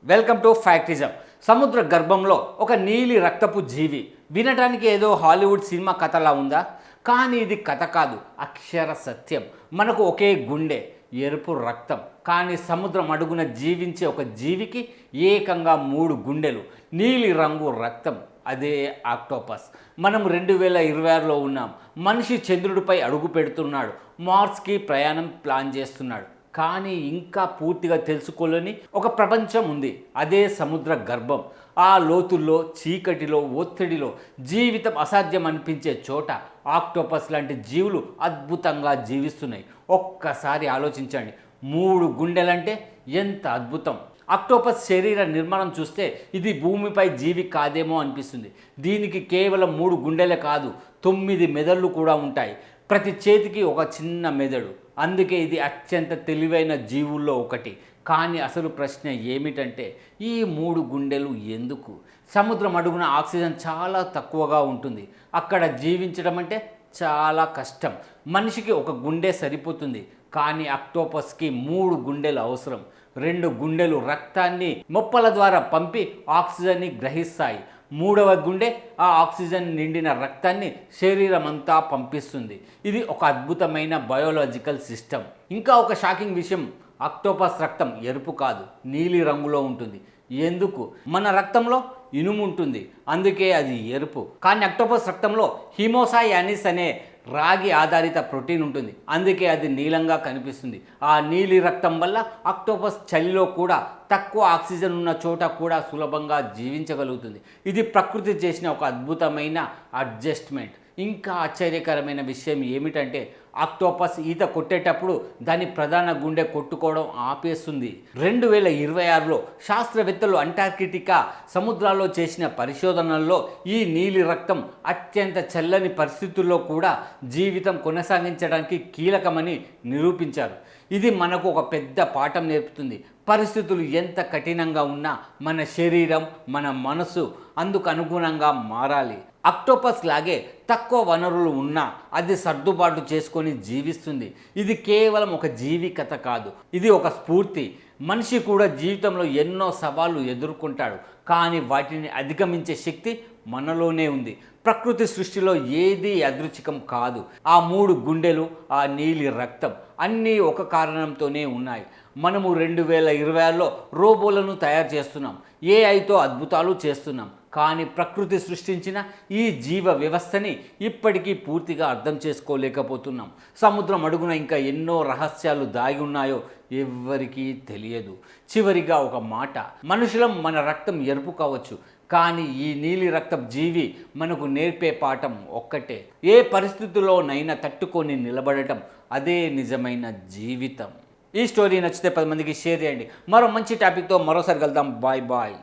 Welcome to ఫ్యాక్టిజం. సముద్ర గర్భంలో ఒక నీలి రక్తపు జీవి. వినటానికి ఏదో హాలీవుడ్ సినిమా కథలా ఉందా? కానీ ఇది కథ కాదు, అక్షర సత్యం. మనకు ఒకే గుండె, ఎరుపు రక్తం. కానీ సముద్రం అడుగున జీవించే ఒక జీవికి ఏకంగా 3 గుండెలు, నీలి రంగు రక్తం. అదే ఆక్టోపస్. మనం 2026లో ఉన్నాం. మనిషి చంద్రుడిపై అడుగు పెడుతున్నాడు, మార్స్కి ప్రయాణం ప్లాన్ చేస్తున్నాడు. కానీ ఇంకా పూర్తిగా తెలుసుకోలేని ఒక ప్రపంచం ఉంది. అదే సముద్ర గర్భం. ఆ లోతుల్లో, చీకటిలో, ఒత్తిడిలో జీవితం అసాధ్యం అనిపించే చోట ఆక్టోపస్ లాంటి జీవులు అద్భుతంగా జీవిస్తున్నాయి. ఒక్కసారి ఆలోచించండి, 3 గుండెలంటే ఎంత అద్భుతం! ఆక్టోపస్ శరీర నిర్మాణం చూస్తే ఇది భూమిపై జీవి కాదేమో అనిపిస్తుంది. దీనికి కేవలం 3 గుండెలే కాదు, 9 మెదళ్ళు కూడా ఉంటాయి. ప్రతి చేతికి ఒక చిన్న మెదడు. అందుకే ఇది అత్యంత తెలివైన జీవుల్లో ఒకటి. కానీ అసలు ప్రశ్న ఏమిటంటే, ఈ 3 గుండెలు ఎందుకు? సముద్రం అడుగున ఆక్సిజన్ చాలా తక్కువగా ఉంటుంది. అక్కడ జీవించడం అంటే చాలా కష్టం. మనిషికి ఒక గుండె సరిపోతుంది, కానీ ఆక్టోపస్కి 3 గుండెలు అవసరం. 2 గుండెలు రక్తాన్ని మొప్పల ద్వారా పంపి ఆక్సిజన్ని గ్రహిస్తాయి. 3వ గుండె ఆ ఆక్సిజన్ నిండిన రక్తాన్ని శరీరం అంతా పంపిస్తుంది. ఇది ఒక అద్భుతమైన బయోలాజికల్ సిస్టమ్. ఇంకా ఒక షాకింగ్ విషయం, ఆక్టోపస్ రక్తం ఎరుపు కాదు, నీలి రంగులో ఉంటుంది. ఎందుకు? మన రక్తంలో ఇనుము ఉంటుంది, అందుకే అది ఎరుపు. కానీ ఆక్టోపస్ రక్తంలో హిమోసయానిస్ అనే రాగి ఆధారిత ప్రోటీన్ ఉంటుంది, అందుకే అది నీలంగా కనిపిస్తుంది. ఆ నీలి రక్తం వల్ల ఆక్టోపస్ చలిలో కూడా, తక్కువ ఆక్సిజన్ ఉన్న చోట కూడా సులభంగా జీవించగలుగుతుంది. ఇది ప్రకృతి చేసిన ఒక అద్భుతమైన అడ్జస్ట్మెంట్. ఇంకా ఆశ్చర్యకరమైన విషయం ఏమిటంటే, ఆక్టోపస్ ఈత కొట్టేటప్పుడు దాని ప్రధాన గుండె కొట్టుకోవడం ఆపేస్తుంది. 2026లో శాస్త్రవేత్తలు అంటార్కిటికా సముద్రాల్లో చేసిన పరిశోధనల్లో ఈ నీలి రక్తం అత్యంత చల్లని పరిస్థితుల్లో కూడా జీవితం కొనసాగించడానికి కీలకమని నిరూపించారు. ఇది మనకు ఒక పెద్ద పాఠం నేర్పుతుంది. పరిస్థితులు ఎంత కఠినంగా ఉన్నా మన శరీరం, మన మనసు అందుకు అనుగుణంగా మారాలి. ఆక్టోపస్ లాగే తక్కువ వనరులు ఉన్నా అది సర్దుబాటు చేసుకొని జీవిస్తుంది. ఇది కేవలం ఒక జీవి కథ కాదు, ఇది ఒక స్ఫూర్తి. మనిషి కూడా జీవితంలో ఎన్నో సవాళ్లు ఎదుర్కొంటాడు, కానీ వాటిని అధిగమించే శక్తి మనలోనే ఉంది. ప్రకృతి సృష్టిలో ఏదీ యాదృచ్ఛికం కాదు. ఆ 3 గుండెలు, ఆ నీలి రక్తం అన్నీ ఒక కారణంతోనే ఉన్నాయి. మనము 2026లో రోబోలను తయారు చేస్తున్నాం, ఏఐతో అద్భుతాలు చేస్తున్నాం. కానీ ప్రకృతి సృష్టించిన ఈ జీవ వ్యవస్థని ఇప్పటికీ పూర్తిగా అర్థం చేసుకోలేకపోతున్నాం. సముద్రం అడుగున ఇంకా ఎన్నో రహస్యాలు దాగి ఉన్నాయో ఎవ్వరికీ తెలియదు. చివరిగా ఒక మాట, మనుషులం, మన రక్తం ఎరుపు కావచ్చు, కానీ ఈ నీలి రక్తం జీవి మనకు నేర్పే పాఠం ఒక్కటే: ఏ పరిస్థితుల్లోనైనా తట్టుకొని నిలబడటం, అదే నిజమైన జీవితం. ఈ స్టోరీ నచ్చితే 10 మందికి షేర్ చేయండి. మరో మంచి టాపిక్తో మరోసారి కలుద్దాం. Bye bye.